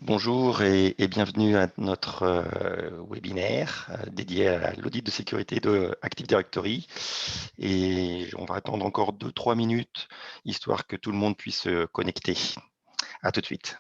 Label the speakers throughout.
Speaker 1: Bonjour et bienvenue à notre webinaire dédié à l'audit de sécurité de Active Directory. Et on va attendre encore 2-3 minutes, histoire que tout le monde puisse se connecter. À tout de suite.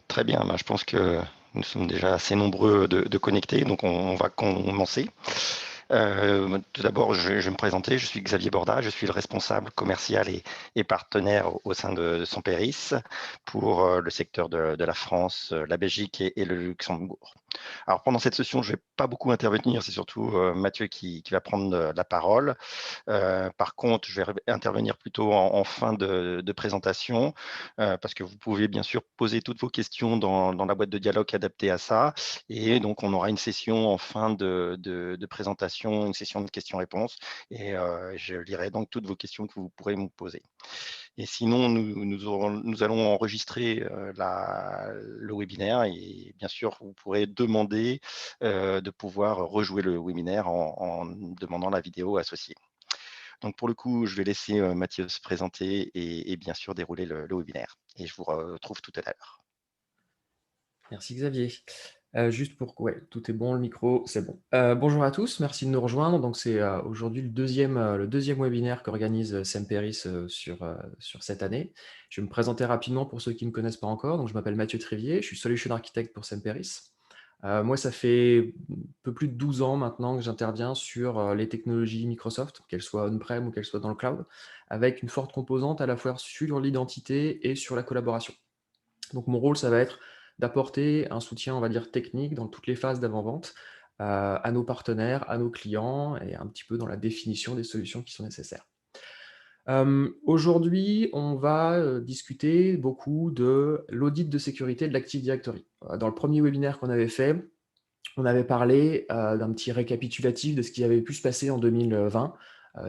Speaker 1: Très bien, je pense que nous sommes déjà assez nombreux de connecter, donc on va commencer. Tout d'abord, je vais me présenter. Je suis Xavier Borda. Je suis le responsable commercial et partenaire au sein de Semperis pour le secteur de la France, la Belgique et le Luxembourg. Alors, pendant cette session, je ne vais pas beaucoup intervenir. C'est surtout Mathieu qui va prendre la parole. Par contre, je vais intervenir plutôt en fin de présentation parce que vous pouvez bien sûr poser toutes vos questions dans la boîte de dialogue adaptée à ça. Et donc, on aura une session en fin de présentation, une session de questions-réponses. Et je lirai donc toutes vos questions que vous pourrez me poser. Et sinon, nous allons enregistrer le webinaire et bien sûr, vous pourrez demander de pouvoir rejouer le webinaire en demandant la vidéo associée. Donc, pour le coup, je vais laisser Mathieu se présenter et bien sûr dérouler le webinaire. Et je vous retrouve tout à l'heure.
Speaker 2: Merci Xavier. Juste pour... Ouais, tout est bon, le micro, c'est bon. Bonjour à tous, merci de nous rejoindre. Donc, c'est aujourd'hui le deuxième webinaire qu'organise Semperis sur cette année. Je vais me présenter rapidement pour ceux qui ne me connaissent pas encore. Donc, je m'appelle Mathieu Trivier, je suis Solution Architect pour Semperis. Moi, ça fait un peu plus de 12 ans maintenant que j'interviens sur les technologies Microsoft, qu'elles soient on-prem ou qu'elles soient dans le cloud, avec une forte composante à la fois sur l'identité et sur la collaboration. Donc, mon rôle, ça va être d'apporter un soutien, on va dire, technique dans toutes les phases d'avant-vente à nos partenaires, à nos clients et un petit peu dans la définition des solutions qui sont nécessaires. Aujourd'hui, on va discuter beaucoup de l'audit de sécurité de l'Active Directory. Dans le premier webinaire qu'on avait fait, on avait parlé d'un petit récapitulatif de ce qui avait pu se passer en 2020,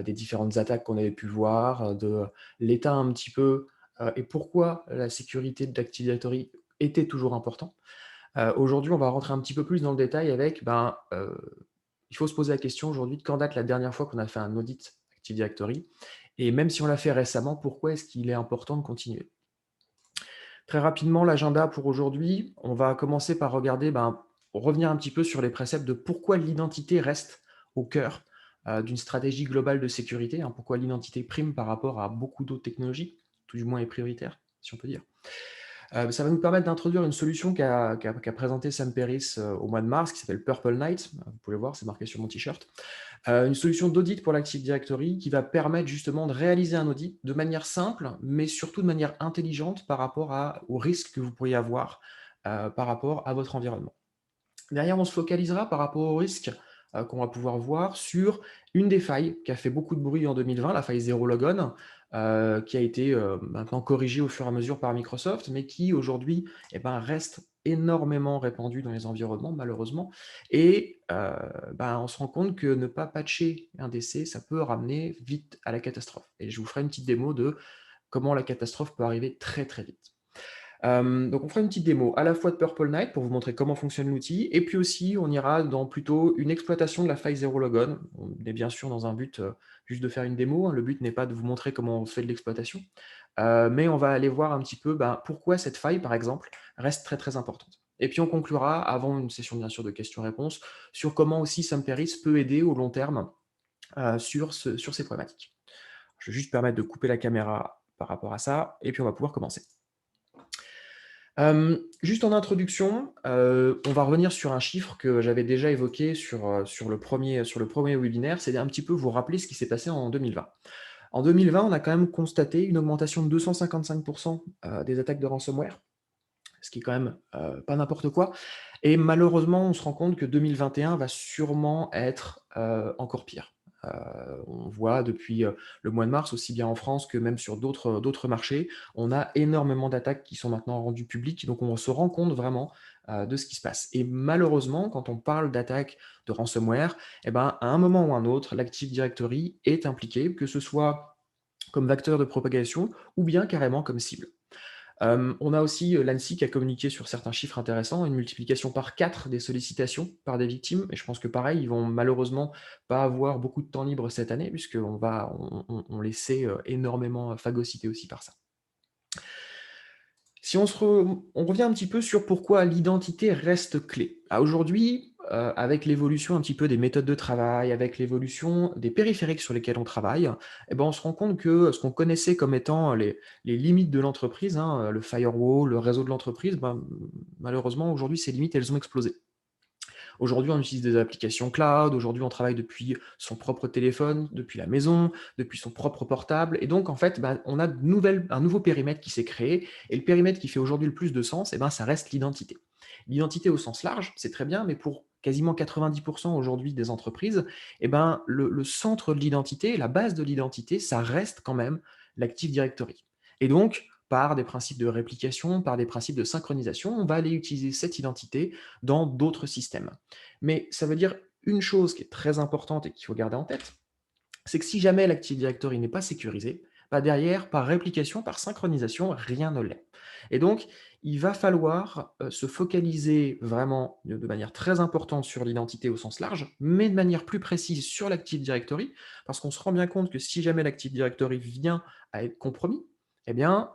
Speaker 2: des différentes attaques qu'on avait pu voir, de l'état un petit peu et pourquoi la sécurité de l'Active Directory était toujours important. Aujourd'hui, on va rentrer un petit peu plus dans le détail avec, il faut se poser la question aujourd'hui de quand date la dernière fois qu'on a fait un audit Active Directory, et même si on l'a fait récemment, pourquoi est-ce qu'il est important de continuer? Très rapidement, l'agenda pour aujourd'hui, on va commencer par regarder, revenir un petit peu sur les préceptes de pourquoi l'identité reste au cœur d'une stratégie globale de sécurité, hein, pourquoi l'identité prime par rapport à beaucoup d'autres technologies, tout du moins est prioritaire, si on peut dire. Ça va nous permettre d'introduire une solution qu'a présentée Sam Peris au mois de mars, qui s'appelle Purple Night. Vous pouvez voir, c'est marqué sur mon t-shirt. Une solution d'audit pour l'Active Directory qui va permettre justement de réaliser un audit de manière simple, mais surtout de manière intelligente par rapport aux risques que vous pourriez avoir par rapport à votre environnement. Derrière, on se focalisera par rapport aux risques qu'on va pouvoir voir sur une des failles qui a fait beaucoup de bruit en 2020, la faille Zero Logon, qui a été maintenant corrigée au fur et à mesure par Microsoft, mais qui aujourd'hui reste énormément répandue dans les environnements, malheureusement. Et on se rend compte que ne pas patcher un DC, ça peut ramener vite à la catastrophe. Et je vous ferai une petite démo de comment la catastrophe peut arriver très très vite. Donc on fera une petite démo à la fois de Purple Night pour vous montrer comment fonctionne l'outil, et puis aussi on ira dans plutôt une exploitation de la faille Zero Logon. On est bien sûr dans un but juste de faire une démo, hein. Le but n'est pas de vous montrer comment on fait de l'exploitation, mais on va aller voir un petit peu pourquoi cette faille, par exemple, reste très très importante. Et puis on conclura, avant une session bien sûr de questions-réponses, sur comment aussi Samperis peut aider au long terme sur ces problématiques. Je vais juste permettre de couper la caméra par rapport à ça, et puis on va pouvoir commencer. Juste en introduction, on va revenir sur un chiffre que j'avais déjà évoqué sur le premier webinaire, c'est un petit peu vous rappeler ce qui s'est passé en 2020. En 2020, on a quand même constaté une augmentation de 255% des attaques de ransomware, ce qui est quand même pas n'importe quoi. Et malheureusement, on se rend compte que 2021 va sûrement être encore pire. On voit depuis le mois de mars, aussi bien en France que même sur d'autres marchés, on a énormément d'attaques qui sont maintenant rendues publiques, donc on se rend compte vraiment de ce qui se passe. Et malheureusement, quand on parle d'attaques de ransomware, eh ben, à un moment ou un autre, l'Active Directory est impliqué, que ce soit comme vecteur de propagation ou bien carrément comme cible. On a aussi l'ANSSI qui a communiqué sur certains chiffres intéressants, une multiplication par 4 des sollicitations par des victimes, et je pense que pareil, ils vont malheureusement pas avoir beaucoup de temps libre cette année, puisqu'on les sait énormément phagocytés aussi par ça. Si on revient un petit peu sur pourquoi l'identité reste clé. Aujourd'hui, avec l'évolution un petit peu des méthodes de travail, avec l'évolution des périphériques sur lesquels on travaille, eh ben, on se rend compte que ce qu'on connaissait comme étant les limites de l'entreprise, hein, le firewall, le réseau de l'entreprise, ben, malheureusement, aujourd'hui, ces limites, elles ont explosé. Aujourd'hui, on utilise des applications cloud, aujourd'hui, on travaille depuis son propre téléphone, depuis la maison, depuis son propre portable. Et donc, en fait, bah, on a un nouveau périmètre qui s'est créé. Et le périmètre qui fait aujourd'hui le plus de sens, eh ben, ça reste l'identité. L'identité au sens large, c'est très bien, mais pour quasiment 90% aujourd'hui des entreprises, eh ben, le centre de l'identité, la base de l'identité, ça reste quand même l'Active Directory. Et donc, par des principes de réplication, par des principes de synchronisation, on va aller utiliser cette identité dans d'autres systèmes. Mais ça veut dire une chose qui est très importante et qu'il faut garder en tête, c'est que si jamais l'Active Directory n'est pas sécurisé, bah derrière, par réplication, par synchronisation, rien ne l'est. Et donc, il va falloir se focaliser vraiment de manière très importante sur l'identité au sens large, mais de manière plus précise sur l'Active Directory, parce qu'on se rend bien compte que si jamais l'Active Directory vient à être compromis, eh bien,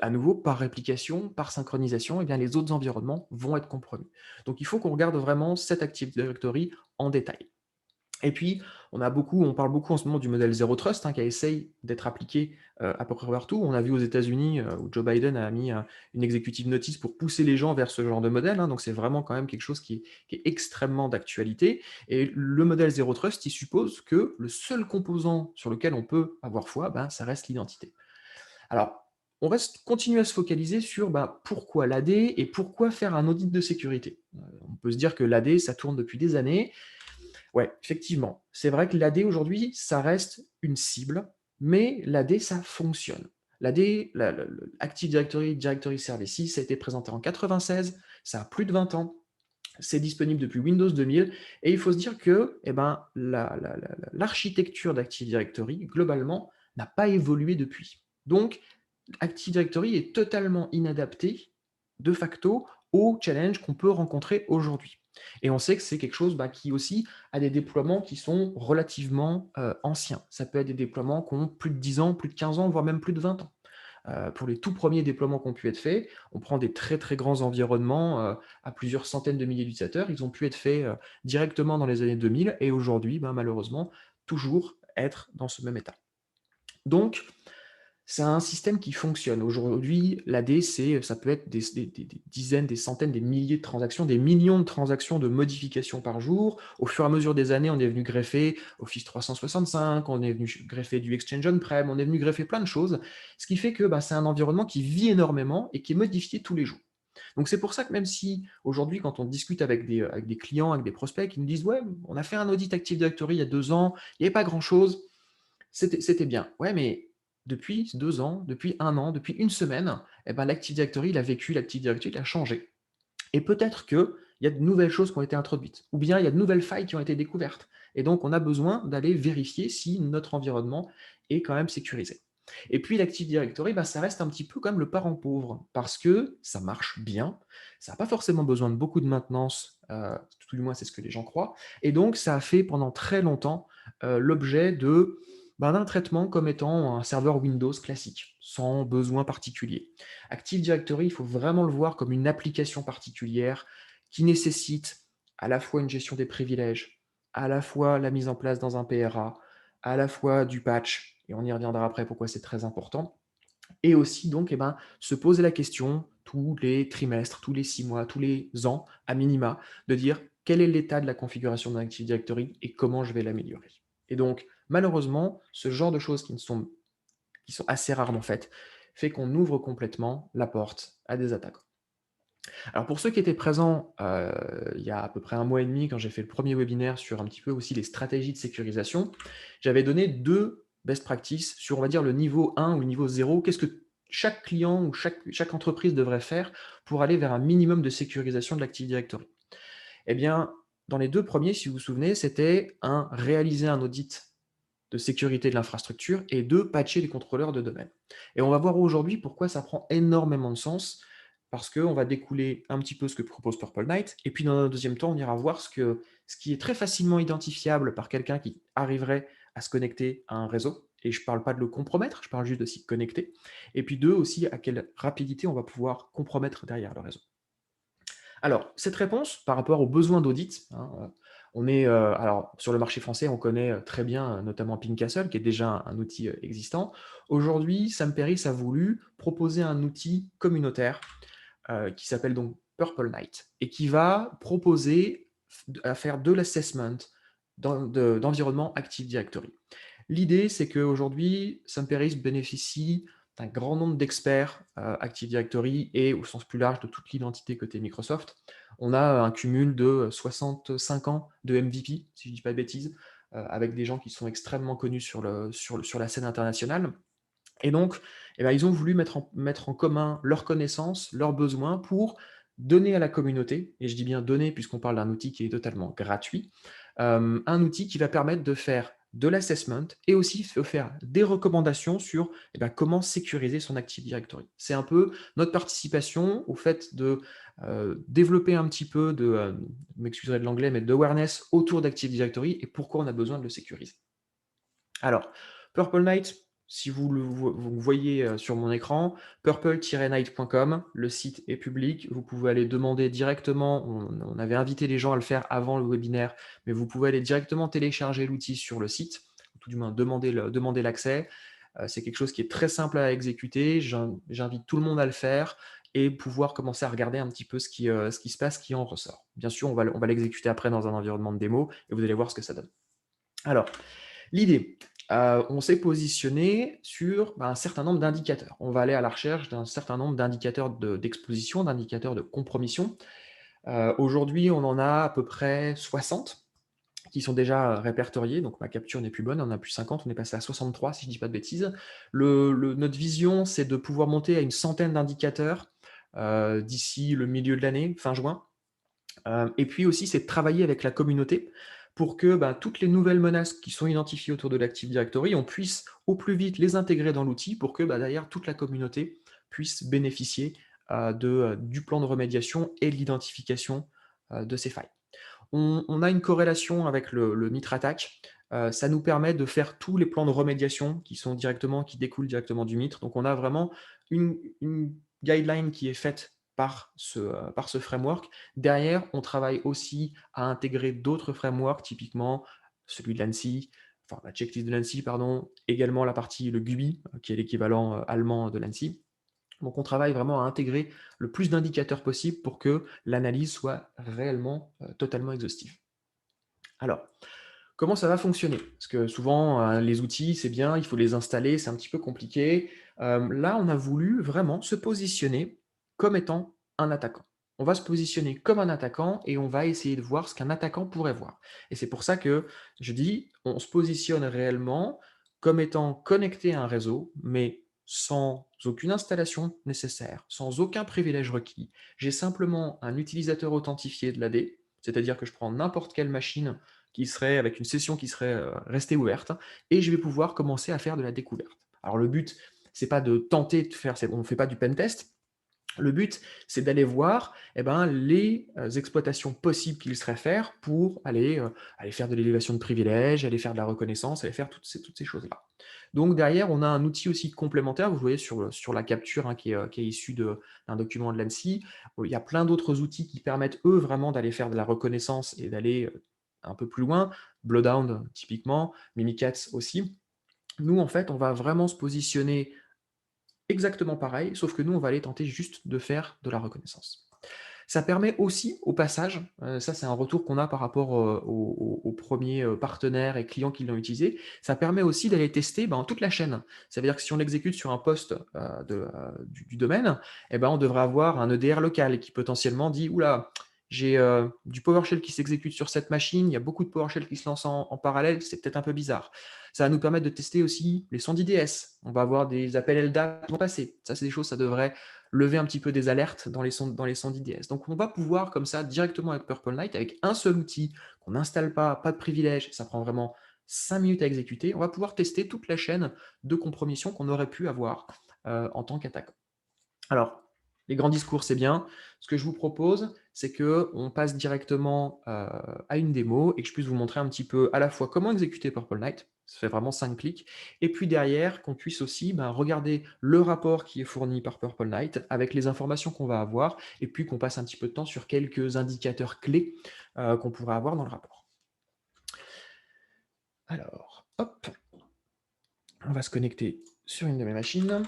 Speaker 2: à nouveau, par réplication, par synchronisation, eh bien, les autres environnements vont être compromis. Donc, il faut qu'on regarde vraiment cette Active Directory en détail. Et puis, on parle beaucoup en ce moment du modèle Zero Trust, hein, qui essaye d'être appliqué à peu près partout. On a vu aux États-Unis où Joe Biden a mis une executive notice pour pousser les gens vers ce genre de modèle. Hein, donc, c'est vraiment quand même quelque chose qui est extrêmement d'actualité. Et le modèle Zero Trust, il suppose que le seul composant sur lequel on peut avoir foi, ben, ça reste l'identité. Alors, on va continuer à se focaliser sur pourquoi l'AD et pourquoi faire un audit de sécurité. On peut se dire que l'AD, ça tourne depuis des années. Ouais, effectivement, c'est vrai que l'AD aujourd'hui, ça reste une cible, mais l'AD, ça fonctionne. L'AD, Active Directory, Directory Services, ça a été présenté en 96, ça a plus de 20 ans, c'est disponible depuis Windows 2000, et il faut se dire que l'architecture d'Active Directory, globalement, n'a pas évolué depuis. Donc, Active Directory est totalement inadapté, de facto, aux challenges qu'on peut rencontrer aujourd'hui. Et on sait que c'est quelque chose qui aussi a des déploiements qui sont relativement anciens. Ça peut être des déploiements qui ont plus de 10 ans, plus de 15 ans, voire même plus de 20 ans. Pour les tout premiers déploiements qui ont pu être faits, on prend des très très grands environnements à plusieurs centaines de milliers d'utilisateurs. Ils ont pu être faits directement dans les années 2000 et aujourd'hui, malheureusement, toujours être dans ce même état. Donc, c'est un système qui fonctionne. Aujourd'hui, l'AD, ça peut être des dizaines, des centaines, des milliers de transactions, des millions de transactions de modifications par jour. Au fur et à mesure des années, on est venu greffer Office 365, on est venu greffer du Exchange On-Prem, on est venu greffer plein de choses, ce qui fait que c'est un environnement qui vit énormément et qui est modifié tous les jours. Donc c'est pour ça que même si aujourd'hui, quand on discute avec des clients, avec des prospects qui nous disent « Ouais, on a fait un audit Active Directory il y a 2 ans, il n'y avait pas grand-chose, c'était bien. » Ouais, mais depuis 2 ans, depuis 1 an, depuis une semaine, l'Active Directory, il a vécu, l'Active Directory, il a changé. Et peut-être qu'il y a de nouvelles choses qui ont été introduites, ou bien il y a de nouvelles failles qui ont été découvertes. Et donc, on a besoin d'aller vérifier si notre environnement est quand même sécurisé. Et puis, l'Active Directory, ça reste un petit peu comme le parent pauvre, parce que ça marche bien, ça n'a pas forcément besoin de beaucoup de maintenance, tout du moins c'est ce que les gens croient, et donc ça a fait pendant très longtemps l'objet de d'un traitement comme étant un serveur Windows classique, sans besoin particulier. Active Directory, il faut vraiment le voir comme une application particulière qui nécessite à la fois une gestion des privilèges, à la fois la mise en place dans un PRA, à la fois du patch, et on y reviendra après pourquoi c'est très important, et aussi donc se poser la question tous les trimestres, tous les 6 mois, tous les ans à minima, de dire quel est l'état de la configuration d'un Active Directory et comment je vais l'améliorer. Et donc malheureusement, ce genre de choses qui sont assez rarement faites, fait qu'on ouvre complètement la porte à des attaques. Alors pour ceux qui étaient présents, il y a à peu près 1 mois et demi quand j'ai fait le premier webinaire sur un petit peu aussi les stratégies de sécurisation, j'avais donné 2 best practices sur, on va dire, le niveau 1 ou le niveau 0. Qu'est-ce que chaque client ou chaque entreprise devrait faire pour aller vers un minimum de sécurisation de l'Active Directory? Eh bien, dans les 2 premiers, si vous vous souvenez, c'était 1, réaliser un audit de sécurité de l'infrastructure et 2, patcher les contrôleurs de domaine. Et on va voir aujourd'hui pourquoi ça prend énormément de sens, parce qu'on va découler un petit peu ce que propose Purple Knight, et puis dans un deuxième temps, on ira voir ce qui est très facilement identifiable par quelqu'un qui arriverait à se connecter à un réseau, et je ne parle pas de le compromettre, je parle juste de s'y connecter, et puis 2, aussi à quelle rapidité on va pouvoir compromettre derrière le réseau. Alors, cette réponse par rapport aux besoins d'audit, hein, on est, alors sur le marché français, on connaît, très bien, notamment Ping Castle, qui est déjà un outil, existant. Aujourd'hui, Sam Perris a voulu proposer un outil communautaire, qui s'appelle donc Purple Knight et qui va proposer à faire de l'assessment d'environnement Active Directory. L'idée, c'est qu'aujourd'hui, Sam Perris bénéficie d'un grand nombre d'experts Active Directory et au sens plus large de toute l'identité côté Microsoft. On a un cumul de 65 ans de MVP, si je ne dis pas de bêtises, avec des gens qui sont extrêmement connus sur la scène internationale. Et donc, ils ont voulu mettre en commun leurs connaissances, leurs besoins pour donner à la communauté, et je dis bien donner puisqu'on parle d'un outil qui est totalement gratuit, un outil qui va permettre de faire de l'assessment et aussi de faire des recommandations sur comment sécuriser son Active Directory. C'est un peu notre participation au fait de développer un petit peu vous m'excuserez de l'anglais, mais d'awareness autour d'Active Directory et pourquoi on a besoin de le sécuriser. Alors, Purple Knight, si vous voyez sur mon écran, purple-night.com, le site est public, vous pouvez aller demander directement, on avait invité les gens à le faire avant le webinaire, mais vous pouvez aller directement télécharger l'outil sur le site, ou tout du moins demander l'accès. C'est quelque chose qui est très simple à exécuter, j'invite tout le monde à le faire et pouvoir commencer à regarder un petit peu ce qui se passe, ce qui en ressort. Bien sûr, on va l'exécuter après dans un environnement de démo et vous allez voir ce que ça donne. Alors, l'idée, on s'est positionné sur un certain nombre d'indicateurs. On va aller à la recherche d'un certain nombre d'indicateurs d'exposition, d'indicateurs de compromission. Aujourd'hui, on en a à peu près 60 qui sont déjà répertoriés, donc ma capture n'est plus bonne, on en a plus 50, on est passé à 63 si je ne dis pas de bêtises. Notre vision, c'est de pouvoir monter à une centaine d'indicateurs d'ici le milieu de l'année, fin juin. Et puis aussi, c'est de travailler avec la communauté pour que toutes les nouvelles menaces qui sont identifiées autour de l'Active Directory, on puisse au plus vite les intégrer dans l'outil pour que derrière toute la communauté puisse bénéficier du plan de remédiation et de l'identification de ces failles. On a une corrélation avec le Mitre Attack. Ça nous permet de faire tous les plans de remédiation qui découlent directement du Mitre. Donc on a vraiment une guideline qui est faite par ce framework. Derrière, on travaille aussi à intégrer d'autres frameworks, typiquement celui de l'ANSI, enfin la checklist de l'ANSI, pardon, également la partie, le GUI, qui est l'équivalent allemand de l'ANSI. Donc on travaille vraiment à intégrer le plus d'indicateurs possible pour que l'analyse soit réellement totalement exhaustive. Alors, comment ça va fonctionner? Parce que souvent, les outils, c'est bien, il faut les installer, c'est un petit peu compliqué. Là, on a voulu vraiment se positionner comme étant un attaquant. On va se positionner comme un attaquant et on va essayer de voir ce qu'un attaquant pourrait voir. Et c'est pour ça que je dis, on se positionne réellement comme étant connecté à un réseau, mais sans aucune installation nécessaire, sans aucun privilège requis. J'ai simplement un utilisateur authentifié de l'AD, c'est-à-dire que je prends n'importe quelle machine qui serait avec une session qui serait restée ouverte, et je vais pouvoir commencer à faire de la découverte. Alors le but, c'est pas de tenter de faire, on ne fait pas du pen test, Le but, c'est d'aller voir les exploitations possibles qu'il serait faire pour aller faire de l'élévation de privilèges, aller faire de la reconnaissance, aller faire toutes ces choses-là. Donc derrière, on a un outil aussi complémentaire, vous voyez sur la capture, hein, qui est issue d'un document de l'ANSSI. Il y a plein d'autres outils qui permettent, eux, vraiment d'aller faire de la reconnaissance et d'aller un peu plus loin. Bloodhound, typiquement, Mimikatz aussi. Nous, en fait, on va vraiment se positionner exactement pareil, sauf que nous, on va aller tenter juste de faire de la reconnaissance. Ça permet aussi, au passage, ça c'est un retour qu'on a par rapport, aux premiers, partenaires et clients qui l'ont utilisé, ça permet aussi d'aller tester, toute la chaîne. Ça veut dire que si on l'exécute sur un poste, du domaine, on devrait avoir un EDR local qui potentiellement dit: «Ouh là, j'ai, du PowerShell qui s'exécute sur cette machine, il y a beaucoup de PowerShell qui se lancent en parallèle, c'est peut-être un peu bizarre». Ça va nous permettre de tester aussi les sons d'IDS. On va avoir des appels LDAP qui vont passer. Ça, c'est des choses, ça devrait lever un petit peu des alertes dans les sons d'IDS. Donc on va pouvoir comme ça, directement avec Purple Night, avec un seul outil qu'on n'installe pas de privilège, ça prend vraiment 5 minutes à exécuter, on va pouvoir tester toute la chaîne de compromission qu'on aurait pu avoir en tant qu'attaquant. Alors, les grands discours, c'est bien. Ce que je vous propose, c'est qu'on passe directement à une démo et que je puisse vous montrer un petit peu à la fois comment exécuter Purple Night, ça fait vraiment 5 clics, et puis derrière, qu'on puisse aussi regarder le rapport qui est fourni par Purple Night avec les informations qu'on va avoir, et puis qu'on passe un petit peu de temps sur quelques indicateurs clés qu'on pourrait avoir dans le rapport. Alors, hop, on va se connecter sur une de mes machines.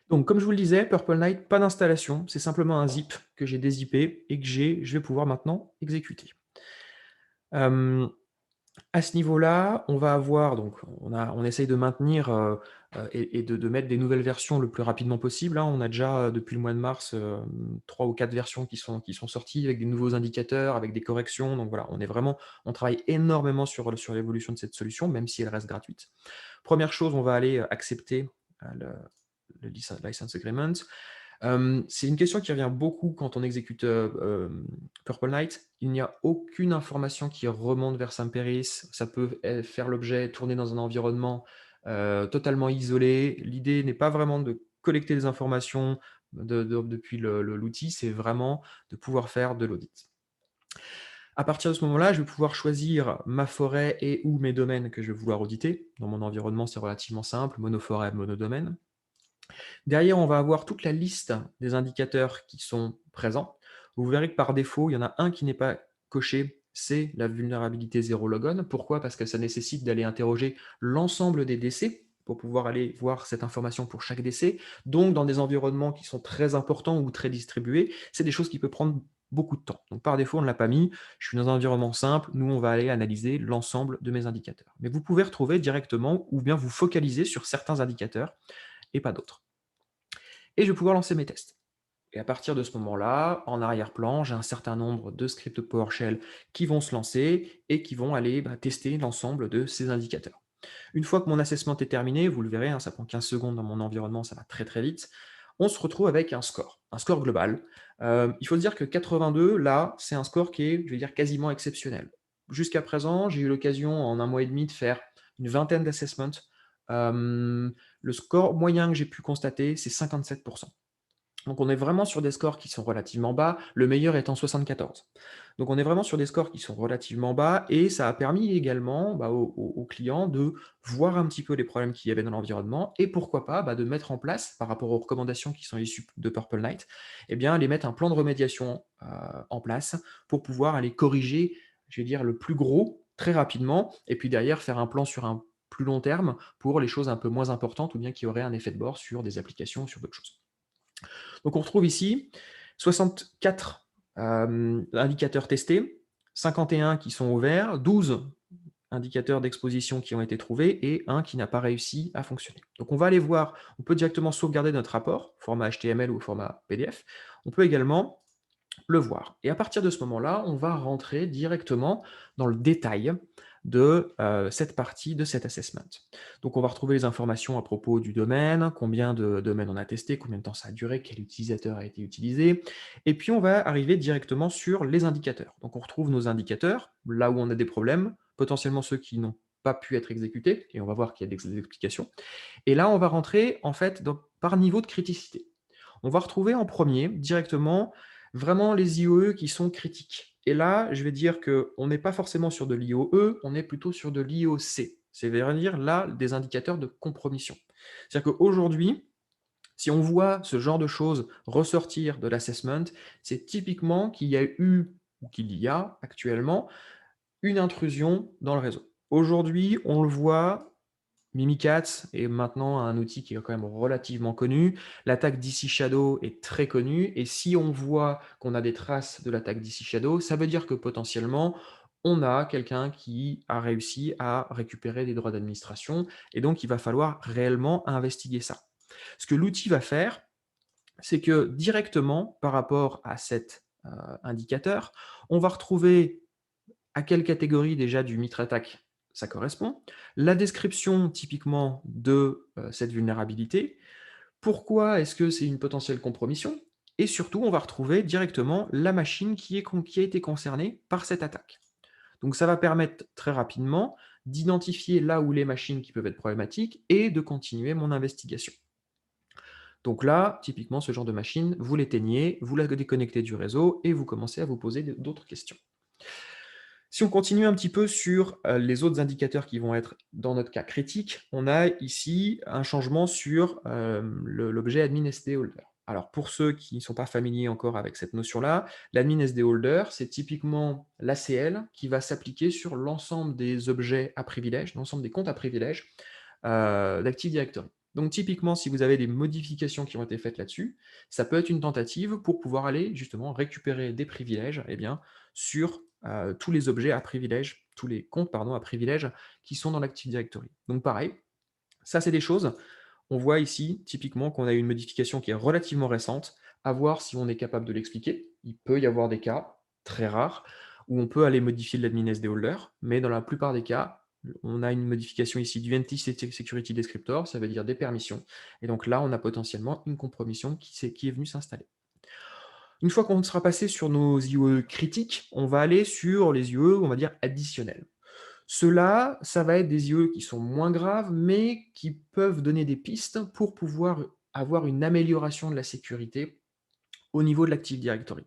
Speaker 2: Donc, comme je vous le disais, Purple Night, pas d'installation, c'est simplement un zip que j'ai dézippé et que je vais pouvoir maintenant exécuter. À ce niveau-là, on va avoir donc on essaye de maintenir, et de mettre des nouvelles versions le plus rapidement possible, hein. On a déjà, depuis le mois de mars, 3 ou 4 versions qui sont sorties avec des nouveaux indicateurs, avec des corrections. Donc voilà, on travaille énormément sur l'évolution de cette solution, même si elle reste gratuite. Première chose, on va aller, accepter, le license agreement. C'est une question qui revient beaucoup quand on exécute, Purple Night. Il n'y a aucune information qui remonte vers Semperis. Ça peut faire l'objet, tourner dans un environnement, totalement isolé. L'idée n'est pas vraiment de collecter des informations depuis l'outil, c'est vraiment de pouvoir faire de l'audit. À partir de ce moment-là, je vais pouvoir choisir ma forêt et ou mes domaines que je vais vouloir auditer. Dans mon environnement, c'est relativement simple, monoforêt, monodomaine. Derrière, on va avoir toute la liste des indicateurs qui sont présents. Vous verrez que par défaut, il y en a un qui n'est pas coché, c'est la vulnérabilité 0 logon. Pourquoi? Parce que ça nécessite d'aller interroger l'ensemble des décès pour pouvoir aller voir cette information pour chaque décès. Donc, dans des environnements qui sont très importants ou très distribués, c'est des choses qui peuvent prendre beaucoup de temps. Donc, par défaut, on ne l'a pas mis. Je suis dans un environnement simple. Nous, on va aller analyser l'ensemble de mes indicateurs. Mais vous pouvez retrouver directement ou bien vous focaliser sur certains indicateurs et pas d'autres. Et je vais pouvoir lancer mes tests. Et à partir de ce moment-là, en arrière-plan, j'ai un certain nombre de scripts PowerShell qui vont se lancer et qui vont aller tester l'ensemble de ces indicateurs. Une fois que mon assessment est terminé, vous le verrez, hein, ça prend 15 secondes dans mon environnement, ça va très très vite, on se retrouve avec un score global. Il faut se dire que 82, là, c'est un score qui est, je vais dire, quasiment exceptionnel. Jusqu'à présent, j'ai eu l'occasion en un mois et demi de faire une vingtaine d'assessments. Le score moyen que j'ai pu constater, c'est 57%. Donc on est vraiment sur des scores qui sont relativement bas, le meilleur étant 74. Donc on est vraiment sur des scores qui sont relativement bas et ça a permis également aux clients de voir un petit peu les problèmes qu'il y avait dans l'environnement et pourquoi pas de mettre en place, par rapport aux recommandations qui sont issues de Purple Night, les mettre un plan de remédiation en place pour pouvoir aller corriger, je vais dire, le plus gros très rapidement et puis derrière faire un plan sur un plus long terme pour les choses un peu moins importantes ou bien qui auraient un effet de bord sur des applications, sur d'autres choses. Donc on retrouve ici 64 indicateurs testés, 51 qui sont ouverts, 12 indicateurs d'exposition qui ont été trouvés et un qui n'a pas réussi à fonctionner. Donc on va aller voir, on peut directement sauvegarder notre rapport, format HTML ou format PDF. On peut également le voir. Et à partir de ce moment-là, on va rentrer directement dans le détail de cette partie de cet assessment. Donc on va retrouver les informations à propos du domaine, combien de domaines on a testé, combien de temps ça a duré, quel utilisateur a été utilisé, et puis on va arriver directement sur les indicateurs. Donc on retrouve nos indicateurs, là où on a des problèmes, potentiellement ceux qui n'ont pas pu être exécutés, et on va voir qu'il y a des explications. Et là, on va rentrer en fait par niveau de criticité. On va retrouver en premier directement vraiment les IOE qui sont critiques. Et là, je vais dire qu'on n'est pas forcément sur de l'IOE, on est plutôt sur de l'IOC. C'est-à-dire là des indicateurs de compromission. C'est-à-dire qu'aujourd'hui, si on voit ce genre de choses ressortir de l'assessment, c'est typiquement qu'il y a eu ou qu'il y a actuellement une intrusion dans le réseau. Aujourd'hui, on le voit, Mimikatz est maintenant un outil qui est quand même relativement connu. L'attaque DC Shadow est très connue. Et si on voit qu'on a des traces de l'attaque DC Shadow, ça veut dire que potentiellement, on a quelqu'un qui a réussi à récupérer des droits d'administration. Et donc, il va falloir réellement investiguer ça. Ce que l'outil va faire, c'est que directement, par rapport à cet indicateur, on va retrouver à quelle catégorie déjà du Mitre Attack ça correspond, la description typiquement de cette vulnérabilité, pourquoi est-ce que c'est une potentielle compromission, et surtout on va retrouver directement la machine qui a été concernée par cette attaque. Donc ça va permettre très rapidement d'identifier là où les machines qui peuvent être problématiques et de continuer mon investigation. Donc là, typiquement, ce genre de machine, vous l'éteignez, vous la déconnectez du réseau et vous commencez à vous poser d'autres questions. Si on continue un petit peu sur les autres indicateurs qui vont être, dans notre cas, critiques, on a ici un changement sur l'objet admin SD holder. Alors, pour ceux qui ne sont pas familiers encore avec cette notion-là, l'admin SD holder, c'est typiquement l'ACL qui va s'appliquer sur l'ensemble des objets à privilège, l'ensemble des comptes à privilège d'Active Directory. Donc, typiquement, si vous avez des modifications qui ont été faites là-dessus, ça peut être une tentative pour pouvoir aller justement récupérer des privilèges sur tous les objets à privilège, tous les comptes à privilège qui sont dans l'Active Directory. Donc pareil, ça c'est des choses, on voit ici typiquement qu'on a une modification qui est relativement récente, à voir si on est capable de l'expliquer. Il peut y avoir des cas, très rares, où on peut aller modifier l'admin SD holder, mais dans la plupart des cas, on a une modification ici du Entity Security Descriptor, ça veut dire des permissions, et donc là on a potentiellement une compromission qui est venue s'installer. Une fois qu'on sera passé sur nos IE critiques, on va aller sur les IE, on va dire, additionnels. Ceux-là, ça va être des IE qui sont moins graves, mais qui peuvent donner des pistes pour pouvoir avoir une amélioration de la sécurité au niveau de l'Active Directory.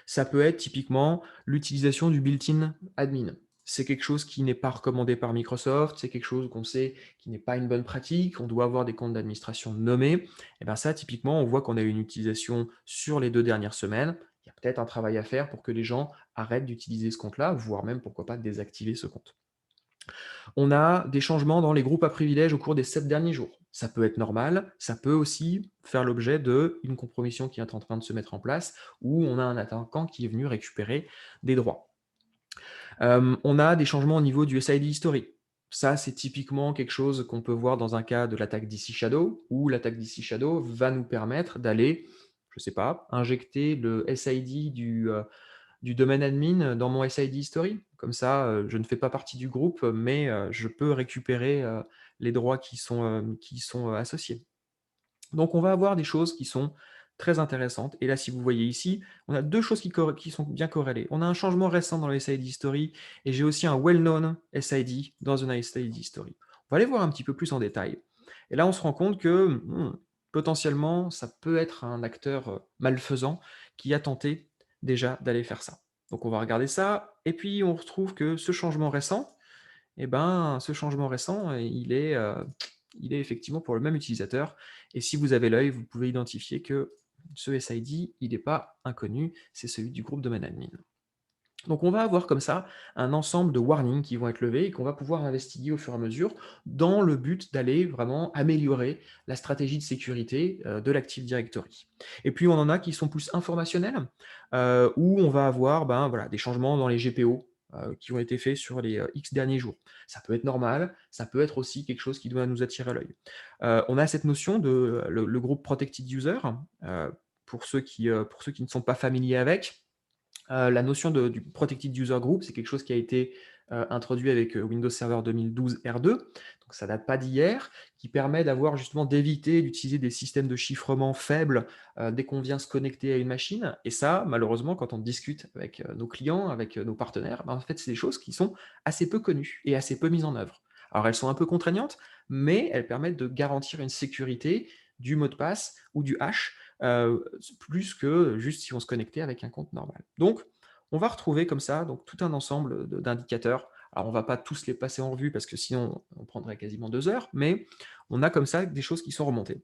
Speaker 2: Ça peut être typiquement l'utilisation du built-in admin. C'est quelque chose qui n'est pas recommandé par Microsoft, c'est quelque chose qu'on sait qui n'est pas une bonne pratique, on doit avoir des comptes d'administration nommés. Et bien ça, typiquement, on voit qu'on a eu une utilisation sur les 2 dernières semaines. Il y a peut-être un travail à faire pour que les gens arrêtent d'utiliser ce compte-là, voire même, pourquoi pas, désactiver ce compte. On a des changements dans les groupes à privilèges au cours des 7 derniers jours. Ça peut être normal, ça peut aussi faire l'objet d'une compromission qui est en train de se mettre en place, où on a un attaquant qui est venu récupérer des droits. On a des changements au niveau du SID History. Ça, c'est typiquement quelque chose qu'on peut voir dans un cas de l'attaque DC Shadow, où l'attaque DC Shadow va nous permettre d'aller, je ne sais pas, injecter le SID du domaine admin dans mon SID History. Comme ça, je ne fais pas partie du groupe, mais je peux récupérer les droits qui sont associés. Donc on va avoir des choses qui sont très intéressantes. Et là, si vous voyez ici, on a 2 choses qui sont bien corrélées. On a un changement récent dans le SID History, et j'ai aussi un well-known SID dans un SID History. On va aller voir un petit peu plus en détail. Et là, on se rend compte que potentiellement, ça peut être un acteur malfaisant qui a tenté déjà d'aller faire ça. Donc on va regarder ça, et puis on retrouve que ce changement récent, il est effectivement pour le même utilisateur. Et si vous avez l'œil, vous pouvez identifier que ce SID, il n'est pas inconnu, c'est celui du groupe domaine admin. Donc on va avoir comme ça un ensemble de warnings qui vont être levés et qu'on va pouvoir investiguer au fur et à mesure dans le but d'aller vraiment améliorer la stratégie de sécurité de l'Active Directory. Et puis on en a qui sont plus informationnels, où on va avoir des changements dans les GPO qui ont été faits sur les X derniers jours. Ça peut être normal, ça peut être aussi quelque chose qui doit nous attirer l'œil. On a cette notion de le groupe Protected User, pour ceux qui ne sont pas familiers avec. La notion du Protected User Group, c'est quelque chose qui a été introduit avec Windows Server 2012 R2, donc ça date pas d'hier, qui permet d'éviter d'utiliser des systèmes de chiffrement faibles dès qu'on vient se connecter à une machine. Et ça, malheureusement, quand on discute avec nos clients, avec nos partenaires, en fait, c'est des choses qui sont assez peu connues et assez peu mises en œuvre. Alors, elles sont un peu contraignantes, mais elles permettent de garantir une sécurité du mot de passe ou du hash, plus que juste si on se connectait avec un compte normal. Donc, on va retrouver comme ça donc tout un ensemble d'indicateurs. Alors, on ne va pas tous les passer en revue parce que sinon on prendrait quasiment 2 heures, mais on a comme ça des choses qui sont remontées.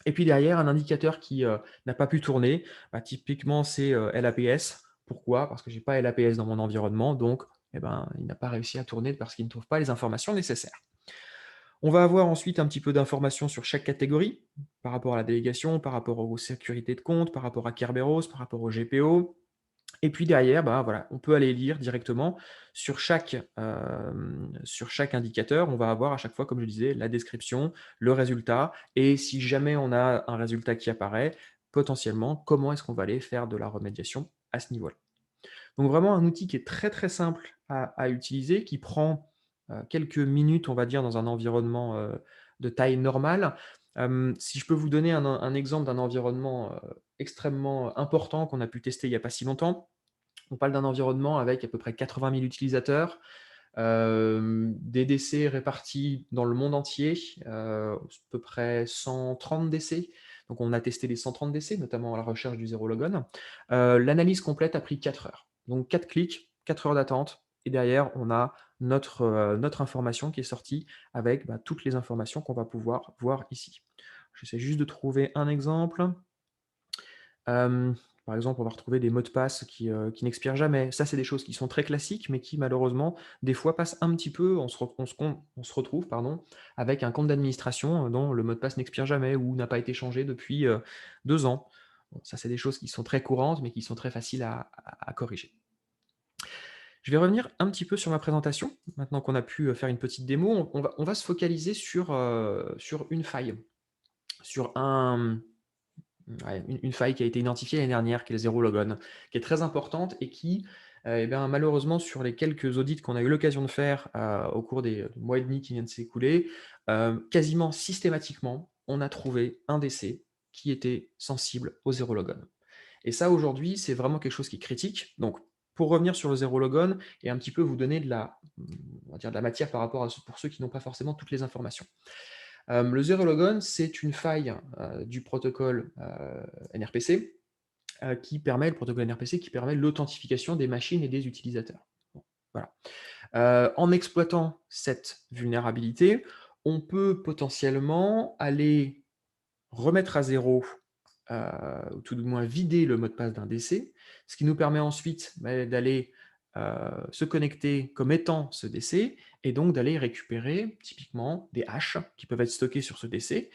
Speaker 2: Et puis derrière, un indicateur qui n'a pas pu tourner, bah, typiquement c'est LAPS. Pourquoi? Parce que j'ai pas LAPS dans mon environnement, donc eh ben, il n'a pas réussi à tourner parce qu'il ne trouve pas les informations nécessaires. On va avoir ensuite un petit peu d'informations sur chaque catégorie, par rapport à la délégation, par rapport aux sécurités de compte, par rapport à Kerberos, par rapport au GPO. Et puis derrière, bah, voilà, on peut aller lire directement sur chaque indicateur. On va avoir à chaque fois, comme je disais, la description, le résultat et si jamais on a un résultat qui apparaît, potentiellement, comment est-ce qu'on va aller faire de la remédiation à ce niveau-là. Donc vraiment un outil qui est très, très simple à utiliser, qui prend, quelques minutes, on va dire, dans un environnement, de taille normale. Si je peux vous donner un exemple d'un environnement, extrêmement important qu'on a pu tester il n'y a pas si longtemps. On parle d'un environnement avec à peu près 80 000 utilisateurs, des décès répartis dans le monde entier, à peu près 130 décès. Donc on a testé les 130 décès, notamment à la recherche du zéro logon. L'analyse complète a pris 4 heures. Donc 4 clics, 4 heures d'attente et derrière on a notre information qui est sortie avec, bah, toutes les informations qu'on va pouvoir voir ici. J'essaie juste de trouver un exemple. Hem, Par exemple, on va retrouver des mots de passe qui n'expirent jamais. Ça, c'est des choses qui sont très classiques, mais qui malheureusement, des fois, passent un petit peu on se retrouve, pardon, avec un compte d'administration, dont le mot de passe n'expire jamais ou n'a pas été changé depuis, 2 ans. Bon, ça, c'est des choses qui sont très courantes, mais qui sont très faciles à corriger. Je vais revenir un petit peu sur ma présentation, maintenant qu'on a pu, faire une petite démo. On va se focaliser sur une faille, sur un Ouais, une faille qui a été identifiée l'année dernière, qui est le zéro logon, qui est très importante et qui, et bien, malheureusement, sur les quelques audits qu'on a eu l'occasion de faire, au cours des mois et demi qui viennent de s'écouler, quasiment systématiquement, on a trouvé un décès qui était sensible au zéro logon. Et ça, aujourd'hui, c'est vraiment quelque chose qui est critique. Donc, pour revenir sur le zéro logon et un petit peu vous donner on va dire de la matière par rapport à pour ceux qui n'ont pas forcément toutes les informations. Le zero logon, c'est une faille du protocole NRPC le protocole NRPC qui permet l'authentification des machines et des utilisateurs. Bon, voilà. En exploitant cette vulnérabilité, on peut potentiellement aller remettre à zéro, ou tout du moins vider le mot de passe d'un DC, ce qui nous permet ensuite d'aller se connecter comme étant ce DC et donc d'aller récupérer typiquement des hashes qui peuvent être stockés sur ce DC,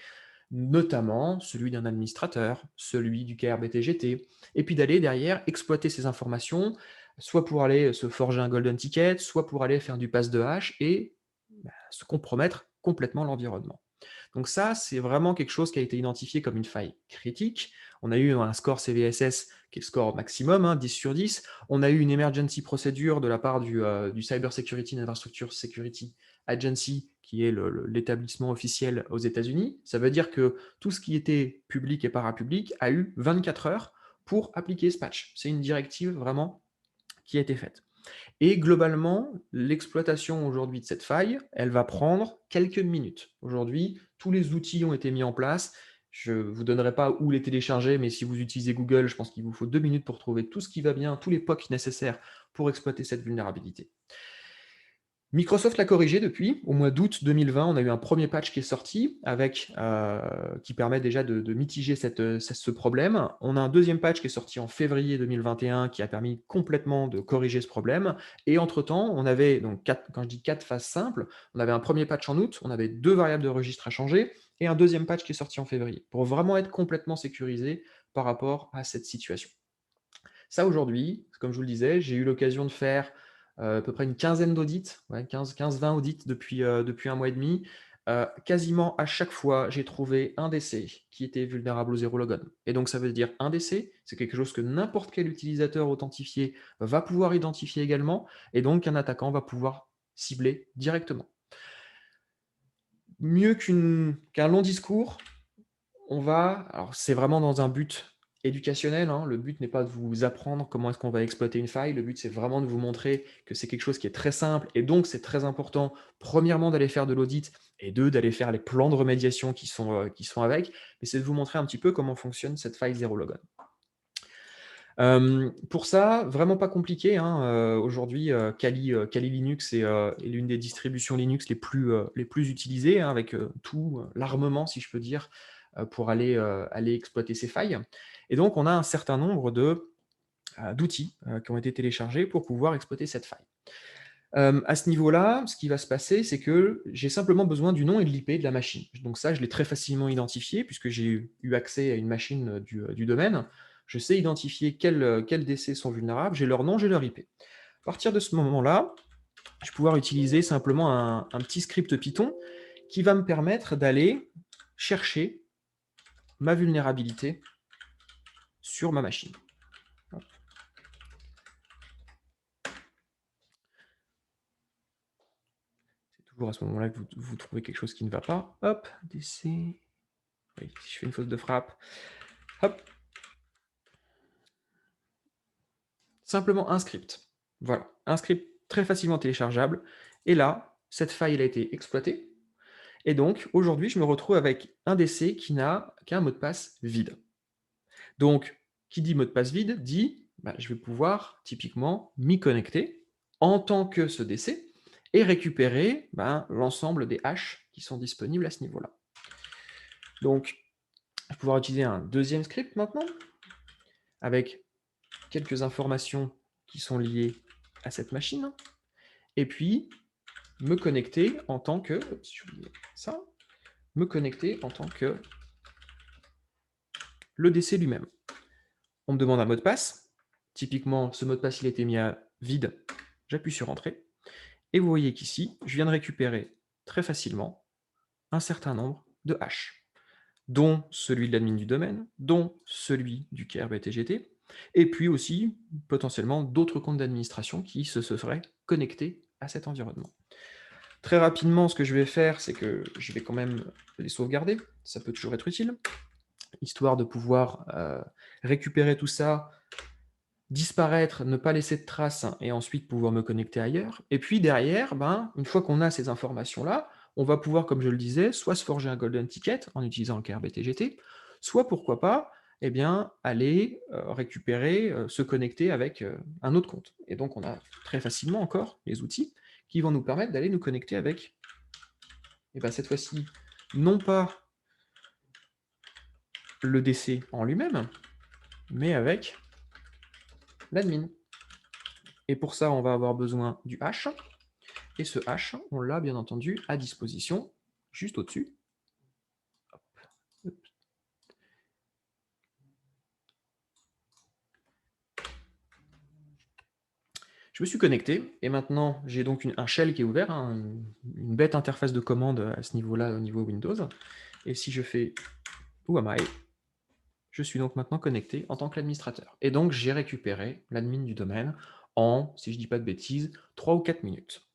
Speaker 2: notamment celui d'un administrateur, celui du KRBTGT, et puis d'aller derrière exploiter ces informations, soit pour aller se forger un golden ticket, soit pour aller faire du pass de hash et se compromettre complètement l'environnement. Donc ça, c'est vraiment quelque chose qui a été identifié comme une faille critique. On a eu un score CVSS qui est le score maximum, 10 sur 10. On a eu une emergency procedure de la part du Cyber Security and Infrastructure Security Agency, qui est l'établissement officiel aux États-Unis. Ça veut dire que tout ce qui était public et parapublic a eu 24 heures pour appliquer ce patch. C'est une directive vraiment qui a été faite. Et globalement, l'exploitation aujourd'hui de cette faille, elle va prendre quelques minutes. Aujourd'hui, tous les outils ont été mis en place. Je ne vous donnerai pas où les télécharger, mais si vous utilisez Google, je pense qu'il vous faut 2 minutes pour trouver tout ce qui va bien, tous les POC nécessaires pour exploiter cette vulnérabilité. Microsoft l'a corrigé depuis. Au mois d'août 2020, on a eu un premier patch qui est sorti qui permet déjà de mitiger ce problème. On a un deuxième patch qui est sorti en février 2021 qui a permis complètement de corriger ce problème. Et entre-temps, on avait, donc quand je dis 4 phases simples, on avait un premier patch en août, on avait 2 variables de registre à changer et un deuxième patch qui est sorti en février pour vraiment être complètement sécurisé par rapport à cette situation. Ça, aujourd'hui, comme je vous le disais, j'ai eu l'occasion de faire à peu près une quinzaine d'audits, 15-20 audits depuis un mois et demi. Quasiment à chaque fois, j'ai trouvé un décès qui était vulnérable au zéro logon. Et donc, ça veut dire un décès, c'est quelque chose que n'importe quel utilisateur authentifié va pouvoir identifier également, et donc un attaquant va pouvoir cibler directement. Mieux qu'un long discours, alors c'est vraiment dans un but éducationnel, hein. Le but n'est pas de vous apprendre comment est-ce qu'on va exploiter une faille. Le but, c'est vraiment de vous montrer que c'est quelque chose qui est très simple et donc c'est très important, premièrement, d'aller faire de l'audit et deux, d'aller faire les plans de remédiation qui sont avec. Mais c'est de vous montrer un petit peu comment fonctionne cette faille zero logon. Pour ça, vraiment pas compliqué, hein, aujourd'hui, Kali Linux est l'une des distributions Linux les plus utilisées, hein, avec, tout, l'armement, si je peux dire, pour aller exploiter ces failles et donc on a un certain nombre d'outils, qui ont été téléchargés pour pouvoir exploiter cette faille. À ce niveau-là, ce qui va se passer, c'est que j'ai simplement besoin du nom et de l'IP de la machine. Donc ça, je l'ai très facilement identifié puisque j'ai eu accès à une machine du domaine. Je sais identifier quels DC sont vulnérables, j'ai leur nom, j'ai leur IP. À partir de ce moment-là, je vais pouvoir utiliser simplement un petit script Python qui va me permettre d'aller chercher ma vulnérabilité sur ma machine. Toujours à ce moment-là que vous trouvez quelque chose qui ne va pas. Hop, DC. Oui, si je fais une faute de frappe. Hop. Simplement un script. Voilà, un script très facilement téléchargeable. Et là, cette faille elle a été exploitée. Et donc, aujourd'hui, je me retrouve avec un DC qui n'a qu'un mot de passe vide. Donc, qui dit mot de passe vide dit, bah, je vais pouvoir typiquement m'y connecter en tant que ce DC et récupérer l'ensemble des hashes qui sont disponibles à ce niveau-là. Donc, je vais pouvoir utiliser un deuxième script maintenant, avec quelques informations qui sont liées à cette machine, et puis me connecter en tant que, ça, me connecter en tant que le DC lui-même. On me demande un mot de passe. Typiquement, ce mot de passe, il a été mis à vide. J'appuie sur Entrée. Et vous voyez qu'ici, je viens de récupérer très facilement un certain nombre de hashes, dont celui de l'admin du domaine, dont celui du KRBTGT, et puis aussi potentiellement d'autres comptes d'administration qui se seraient connectés à cet environnement. Très rapidement, ce que je vais faire, c'est que je vais quand même les sauvegarder, ça peut toujours être utile, histoire de pouvoir récupérer tout ça, disparaître, ne pas laisser de traces et ensuite pouvoir me connecter ailleurs. Et puis derrière, une fois qu'on a ces informations-là, on va pouvoir, comme je le disais, soit se forger un golden ticket en utilisant le KRBTGT, soit pourquoi pas, aller récupérer, se connecter avec un autre compte. Et donc on a très facilement encore les outils qui vont nous permettre d'aller nous connecter avec, cette fois-ci, non pas le DC en lui-même, mais avec l'admin. Et pour ça, on va avoir besoin du hash. Et ce hash, on l'a bien entendu à disposition juste au-dessus. Je me suis connecté, et maintenant j'ai donc un shell qui est ouvert, hein, une bête interface de commande à ce niveau-là, au niveau Windows. Et si je fais Who am I, je suis donc maintenant connecté en tant qu'administrateur. Et donc j'ai récupéré l'admin du domaine en, si je ne dis pas de bêtises, 3 ou 4 minutes.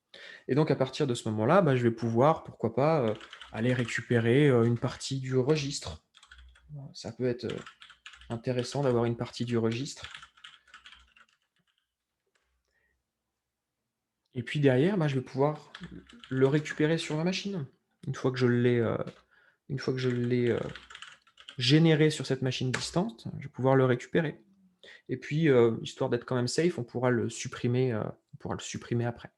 Speaker 2: Et donc à partir de ce moment-là, je vais pouvoir, pourquoi pas, aller récupérer une partie du registre. Ça peut être intéressant d'avoir une partie du registre. Et puis derrière, je vais pouvoir le récupérer sur ma machine. Une fois que je l'ai généré sur cette machine distante, je vais pouvoir le récupérer. Et puis, histoire d'être quand même safe, on pourra le supprimer après.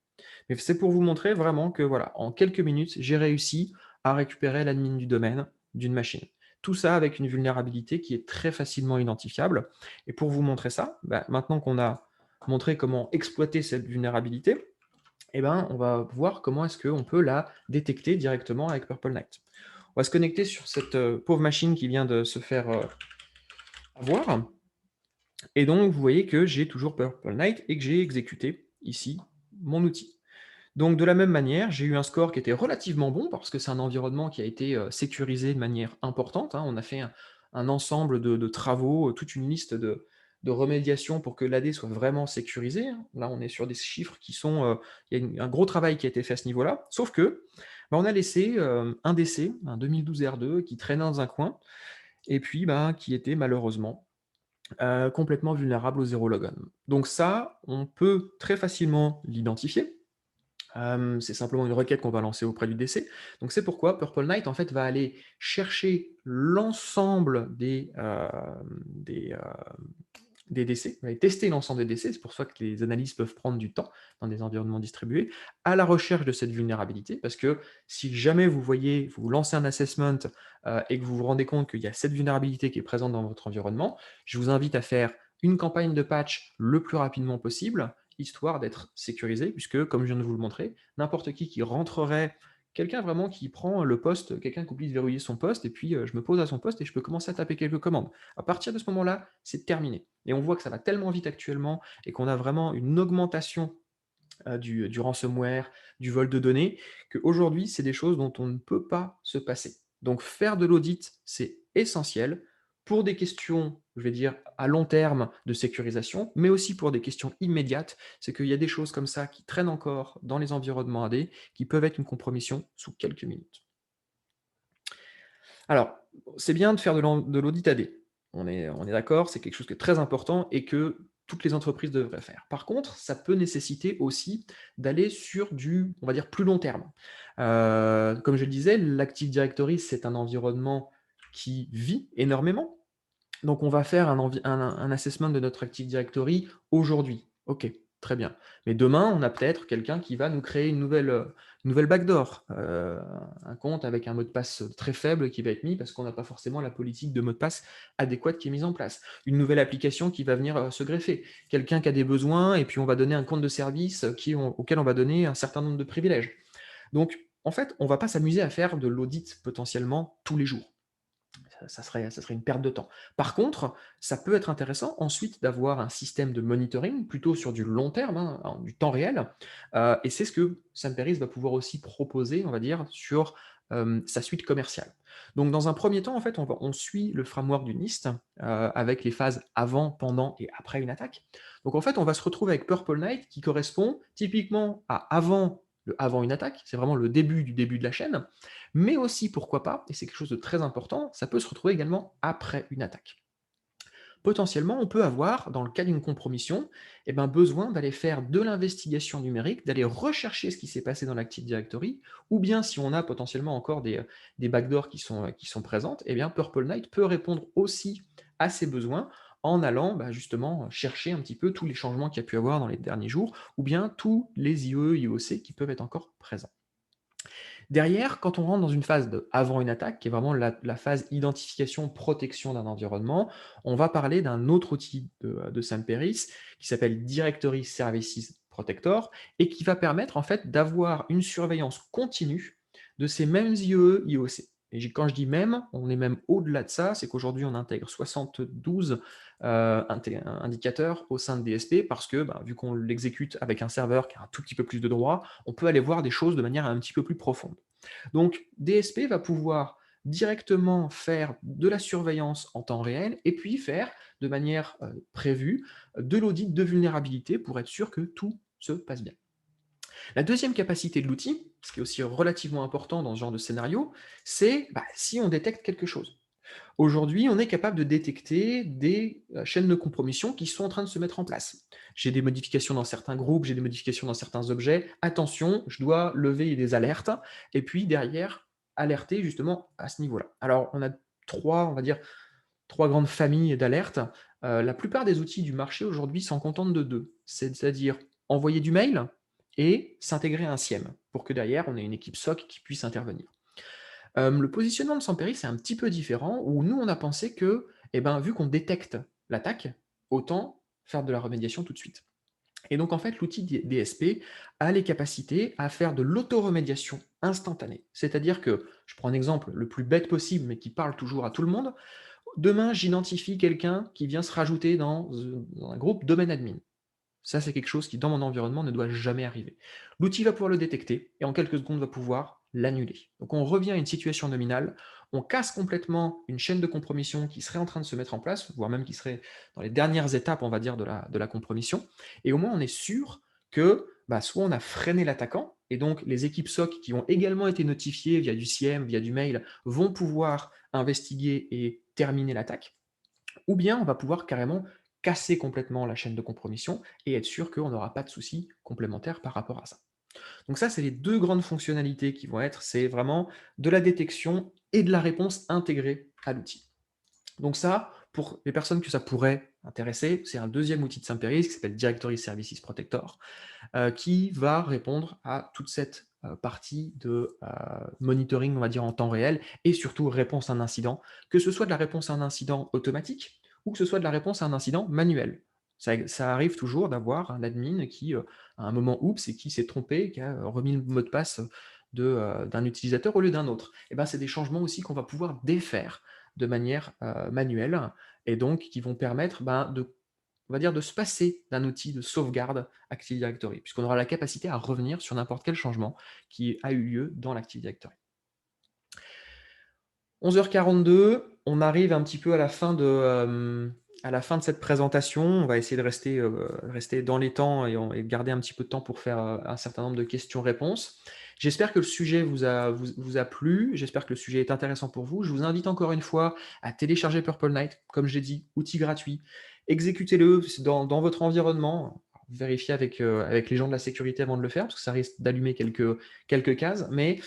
Speaker 2: Mais c'est pour vous montrer vraiment que voilà, en quelques minutes, j'ai réussi à récupérer l'admin du domaine d'une machine. Tout ça avec une vulnérabilité qui est très facilement identifiable. Et pour vous montrer ça, maintenant qu'on a montré comment exploiter cette vulnérabilité, on va voir comment est-ce qu'on peut la détecter directement avec Purple Night. On va se connecter sur cette pauvre machine qui vient de se faire avoir. Et donc, vous voyez que j'ai toujours Purple Night et que j'ai exécuté ici mon outil. Donc, de la même manière, j'ai eu un score qui était relativement bon parce que c'est un environnement qui a été sécurisé de manière importante, hein. On a fait un ensemble de travaux, toute une liste de remédiation pour que l'AD soit vraiment sécurisé, hein. Là, on est sur des chiffres qui sont... il y a un gros travail qui a été fait à ce niveau-là, sauf que on a laissé un DC, un 2012 R2, qui traînait dans un coin, et puis qui était malheureusement complètement vulnérable au zéro logon. Donc ça, on peut très facilement l'identifier. C'est simplement une requête qu'on va lancer auprès du DC. Donc c'est pourquoi Purple Knight, en fait, va aller chercher l'ensemble des DC, va aller tester l'ensemble des DC, c'est pour ça que les analyses peuvent prendre du temps dans des environnements distribués, à la recherche de cette vulnérabilité, parce que si jamais vous lancez un assessment, et que vous vous rendez compte qu'il y a cette vulnérabilité qui est présente dans votre environnement, je vous invite à faire une campagne de patch le plus rapidement possible, histoire d'être sécurisé, puisque, comme je viens de vous le montrer, n'importe qui rentrerait, quelqu'un vraiment qui prend le poste, quelqu'un qui oublie de verrouiller son poste, et puis je me pose à son poste et je peux commencer à taper quelques commandes. À partir de ce moment-là, c'est terminé. Et on voit que ça va tellement vite actuellement et qu'on a vraiment une augmentation du ransomware, du vol de données, qu'aujourd'hui, c'est des choses dont on ne peut pas se passer. Donc faire de l'audit, c'est essentiel pour des questions, je vais dire, à long terme de sécurisation, mais aussi pour des questions immédiates. C'est qu'il y a des choses comme ça qui traînent encore dans les environnements AD, qui peuvent être une compromission sous quelques minutes. Alors, c'est bien de faire de l'audit AD. On est d'accord, c'est quelque chose qui est très important et que toutes les entreprises devraient faire. Par contre, ça peut nécessiter aussi d'aller sur du, on va dire, plus long terme. Comme je le disais, l'Active Directory, c'est un environnement qui vit énormément. Donc on va faire un assessment de notre Active Directory aujourd'hui. OK, très bien. Mais demain, on a peut-être quelqu'un qui va nous créer une nouvelle backdoor, un compte avec un mot de passe très faible qui va être mis parce qu'on n'a pas forcément la politique de mot de passe adéquate qui est mise en place. Une nouvelle application qui va venir, se greffer. Quelqu'un qui a des besoins et puis on va donner un compte de service, auquel on va donner un certain nombre de privilèges. Donc en fait, on ne va pas s'amuser à faire de l'audit potentiellement tous les jours. Ça serait une perte de temps. Par contre, ça peut être intéressant ensuite d'avoir un système de monitoring plutôt sur du long terme, hein, du temps réel, et c'est ce que Samperis va pouvoir aussi proposer, on va dire, sur sa suite commerciale. Donc dans un premier temps, en fait, on suit le framework du NIST avec les phases avant, pendant et après une attaque. Donc en fait, on va se retrouver avec Purple Knight qui correspond typiquement à avant une attaque, c'est vraiment le début du début de la chaîne, mais aussi, pourquoi pas, et c'est quelque chose de très important, ça peut se retrouver également après une attaque. Potentiellement, on peut avoir, dans le cas d'une compromission, besoin d'aller faire de l'investigation numérique, d'aller rechercher ce qui s'est passé dans l'Active Directory, ou bien si on a potentiellement encore des backdoors qui sont présentes, Purple Knight peut répondre aussi à ces besoins en allant justement chercher un petit peu tous les changements qu'il y a pu avoir dans les derniers jours, ou bien tous les IE, IOC qui peuvent être encore présents. Derrière, quand on rentre dans une phase avant une attaque, qui est vraiment la phase identification, protection d'un environnement, on va parler d'un autre outil de Samperis qui s'appelle Directory Services Protector et qui va permettre en fait d'avoir une surveillance continue de ces mêmes IE, IOC. Et quand je dis même, on est même au-delà de ça, c'est qu'aujourd'hui on intègre 72 indicateurs au sein de DSP parce que, vu qu'on l'exécute avec un serveur qui a un tout petit peu plus de droits, on peut aller voir des choses de manière un petit peu plus profonde. Donc DSP va pouvoir directement faire de la surveillance en temps réel et puis faire de manière prévue de l'audit de vulnérabilité pour être sûr que tout se passe bien. La deuxième capacité de l'outil, ce qui est aussi relativement important dans ce genre de scénario, c'est si on détecte quelque chose. Aujourd'hui, on est capable de détecter des chaînes de compromission qui sont en train de se mettre en place. J'ai des modifications dans certains groupes, j'ai des modifications dans certains objets. Attention, je dois lever des alertes et puis derrière, alerter justement à ce niveau-là. Alors, on a on va dire, trois grandes familles d'alertes. La plupart des outils du marché aujourd'hui s'en contentent de deux, c'est-à-dire envoyer du mail et s'intégrer à un SIEM pour que derrière, on ait une équipe SOC qui puisse intervenir. Le positionnement de Samperi, c'est un petit peu différent, où nous, on a pensé que, vu qu'on détecte l'attaque, autant faire de la remédiation tout de suite. Et donc, en fait, l'outil DSP a les capacités à faire de l'autoremédiation instantanée. C'est-à-dire que, je prends un exemple le plus bête possible, mais qui parle toujours à tout le monde. Demain, j'identifie quelqu'un qui vient se rajouter dans un groupe domaine admin. Ça, c'est quelque chose qui, dans mon environnement, ne doit jamais arriver. L'outil va pouvoir le détecter et en quelques secondes va pouvoir l'annuler. Donc on revient à une situation nominale, on casse complètement une chaîne de compromission qui serait en train de se mettre en place, voire même qui serait dans les dernières étapes, on va dire, de la compromission. Et au moins, on est sûr que soit on a freiné l'attaquant, et donc les équipes SOC qui ont également été notifiées via du CIEM, via du mail, vont pouvoir investiguer et terminer l'attaque, ou bien on va pouvoir carrément casser complètement la chaîne de compromission et être sûr qu'on n'aura pas de soucis complémentaires par rapport à ça. Donc ça, c'est les 2 grandes fonctionnalités qui vont être, c'est vraiment de la détection et de la réponse intégrée à l'outil. Donc ça, pour les personnes que ça pourrait intéresser, c'est un deuxième outil de Semperis qui s'appelle Directory Services Protector, qui va répondre à toute cette, partie de, monitoring, on va dire, en temps réel et surtout réponse à un incident, que ce soit de la réponse à un incident automatique ou que ce soit de la réponse à un incident manuel. Ça arrive toujours d'avoir un admin qui, à un moment oups et qui s'est trompé, qui a remis le mot de passe d'un utilisateur au lieu d'un autre. Et ben, c'est des changements aussi qu'on va pouvoir défaire de manière, manuelle et donc qui vont permettre, ben, on va dire, de se passer d'un outil de sauvegarde Active Directory, puisqu'on aura la capacité à revenir sur n'importe quel changement qui a eu lieu dans l'Active Directory. 11h42, on arrive un petit peu à la fin de cette présentation. On va essayer de rester dans les temps et garder un petit peu de temps pour faire un certain nombre de questions-réponses. J'espère que le sujet vous a plu. J'espère que le sujet est intéressant pour vous. Je vous invite encore une fois à télécharger Purple Night. Comme j'ai dit, outil gratuit. Exécutez-le dans votre environnement. Vérifiez avec les gens de la sécurité avant de le faire, parce que ça risque d'allumer quelques cases. Mais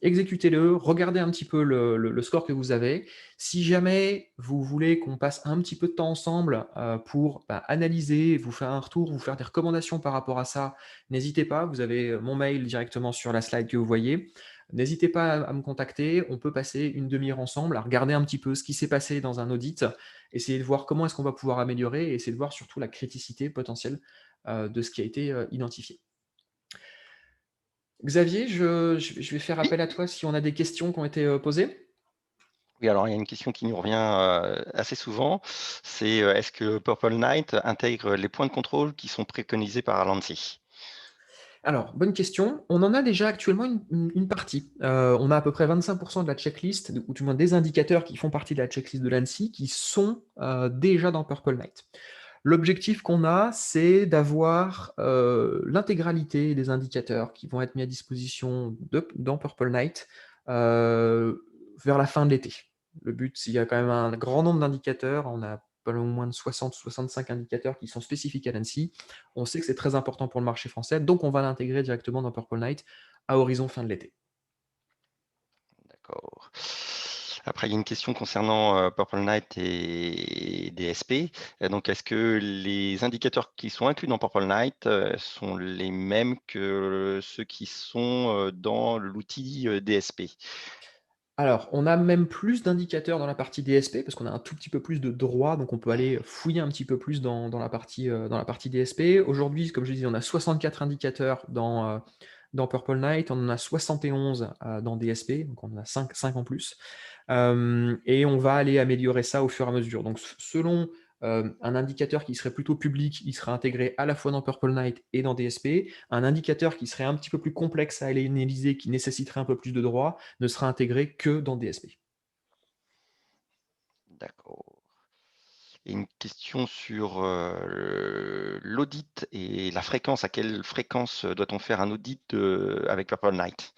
Speaker 2: exécutez-le, regardez un petit peu le score que vous avez. Si jamais vous voulez qu'on passe un petit peu de temps ensemble pour analyser, vous faire un retour, vous faire des recommandations par rapport à ça, n'hésitez pas. Vous avez mon mail directement sur la slide que vous voyez. N'hésitez pas à me contacter. On peut passer une demi-heure ensemble à regarder un petit peu ce qui s'est passé dans un audit, essayer de voir comment est-ce qu'on va pouvoir améliorer et essayer de voir surtout la criticité potentielle de ce qui a été identifié. Xavier, je vais faire
Speaker 1: Oui,
Speaker 2: appel à toi si on a des questions qui ont été posées.
Speaker 1: oui, alors il y a une question qui nous revient assez souvent, c'est est-ce que Purple Night intègre les points de contrôle qui sont préconisés par l'ANSSI?
Speaker 2: Alors, bonne question. On en a déjà actuellement une partie. On a à peu près 25% de la checklist, ou du moins des indicateurs qui font partie de la checklist de l'ANSSI, qui sont déjà dans Purple Night. L'objectif qu'on a, c'est d'avoir l'intégralité des indicateurs qui vont être mis à disposition dans Purple Night vers la fin de l'été. Le but, s'il y a quand même un grand nombre d'indicateurs, on a pas loin moins de 60 65 indicateurs qui sont spécifiques à l'ANSSI. On sait que c'est très important pour le marché français, donc on va l'intégrer directement dans Purple Night à horizon fin de l'été.
Speaker 1: D'accord. Après, il y a une question concernant Purple Night et DSP. Donc, est-ce que les indicateurs qui sont inclus dans Purple Night sont les mêmes que ceux qui sont dans l'outil DSP?
Speaker 2: Alors, on a même plus d'indicateurs dans la partie DSP parce qu'on a un tout petit peu plus de droits, donc on peut aller fouiller un petit peu plus dans la partie DSP. Aujourd'hui, comme je disais, on a 64 indicateurs dans Purple Night, on en a 71 dans DSP, donc on en a 5 en plus. Et on va aller améliorer ça au fur et à mesure. Donc, selon un indicateur qui serait plutôt public, il sera intégré à la fois dans Purple Night et dans DSP. Un indicateur qui serait un petit peu plus complexe à aller analyser, qui nécessiterait un peu plus de droits, ne sera intégré que dans DSP.
Speaker 1: D'accord. Et une question sur l'audit et la fréquence. À quelle fréquence doit-on faire un audit avec Purple Night?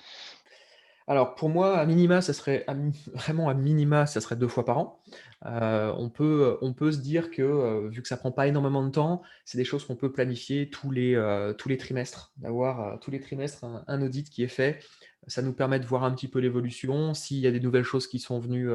Speaker 2: Alors pour moi, à minima, ça serait vraiment à minima, ça serait 2 fois par an. On peut se dire que, vu que ça prend pas énormément de temps, c'est des choses qu'on peut planifier tous les trimestres, d'avoir, tous les trimestres un audit qui est fait. Ça nous permet de voir un petit peu l'évolution, s'il y a des nouvelles choses qui sont venues,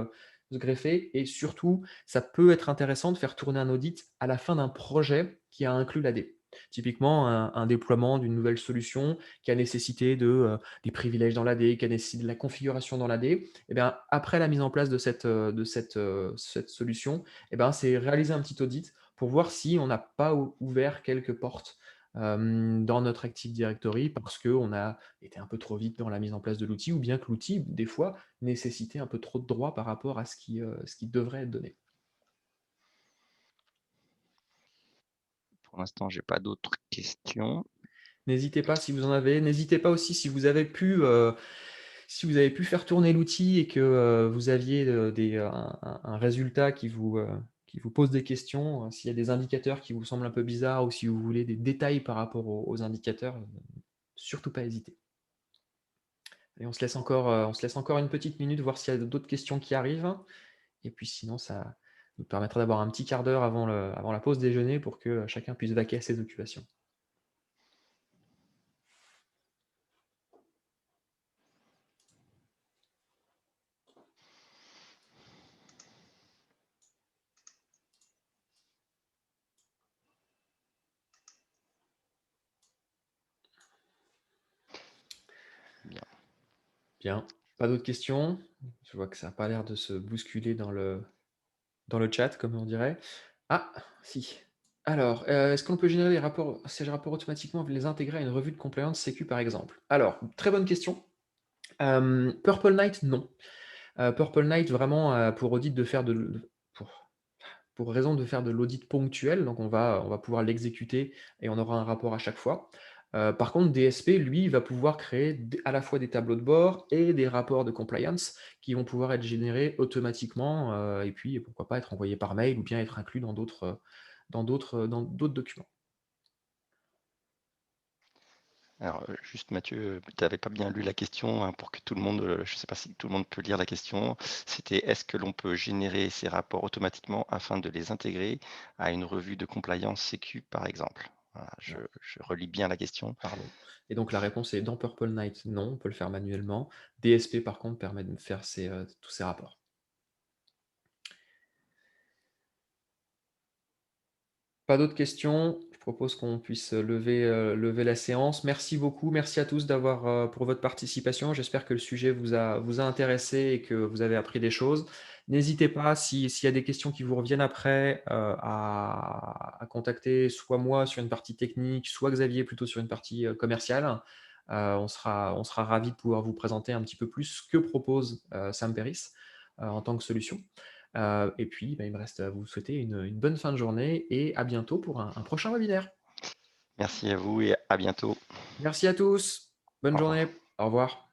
Speaker 2: se greffer et surtout, ça peut être intéressant de faire tourner un audit à la fin d'un projet qui a inclus l'AD. Typiquement, un déploiement d'une nouvelle solution qui a nécessité des privilèges dans l'AD, qui a nécessité de la configuration dans l'AD, et bien, après la mise en place de cette solution, et ben, c'est réaliser un petit audit pour voir si on n'a pas ouvert quelques portes dans notre Active Directory parce qu'on a été un peu trop vite dans la mise en place de l'outil ou bien que l'outil, des fois, nécessitait un peu trop de droits par rapport à ce qui devrait être donné.
Speaker 1: Pour l'instant, j'ai pas d'autres questions.
Speaker 2: N'hésitez pas si vous en avez. N'hésitez pas aussi si vous avez pu faire tourner l'outil et que vous aviez un résultat qui vous pose des questions, s'il y a des indicateurs qui vous semblent un peu bizarres ou si vous voulez des détails par rapport aux indicateurs, surtout pas hésiter. Et on se laisse encore une petite minute, voir s'il y a d'autres questions qui arrivent. Et puis sinon, nous permettra d'avoir un petit quart d'heure avant la pause déjeuner pour que chacun puisse vaquer à ses occupations.
Speaker 1: Bien.
Speaker 2: Bien, pas d'autres questions? Je vois que ça n'a pas l'air de se bousculer dans le chat, comme on dirait. Ah, si. Alors, est-ce qu'on peut générer ces rapports automatiquement, les intégrer à une revue de compliance sécu, par exemple? Alors, très bonne question. Purple Night, non. Purple Night, vraiment, pour audit de faire de pour raison de faire de l'audit ponctuel, donc on va pouvoir l'exécuter et on aura un rapport à chaque fois. Par contre, DSP, lui, il va pouvoir créer à la fois des tableaux de bord et des rapports de compliance qui vont pouvoir être générés automatiquement, et puis pourquoi pas être envoyés par mail ou bien être inclus dans d'autres documents.
Speaker 1: Alors, juste Mathieu, tu n'avais pas bien lu la question, hein, pour que tout le monde, je ne sais pas si tout le monde peut lire la question. C'était: est-ce que l'on peut générer ces rapports automatiquement afin de les intégrer à une revue de compliance sécu, par exemple? Voilà, je relis bien la question.
Speaker 2: Pardon. Et donc la réponse est dans Purple Night, non, on peut le faire manuellement. DSP par contre permet de faire tous ces rapports. Pas d'autres questions? Je propose qu'on puisse lever la séance. Merci beaucoup, merci à tous pour votre participation. J'espère que le sujet vous a intéressé et que vous avez appris des choses. N'hésitez pas, s'il y a des questions qui vous reviennent après, à contacter soit moi sur une partie technique, soit Xavier plutôt sur une partie commerciale. On sera ravis de pouvoir vous présenter un petit peu plus ce que propose Sam Peris en tant que solution. Et puis, bah, il me reste à vous souhaiter une bonne fin de journée et à bientôt pour un prochain webinaire.
Speaker 1: Merci à vous et à bientôt.
Speaker 2: Merci à tous. Bonne
Speaker 1: Au revoir.
Speaker 2: journée. Au revoir.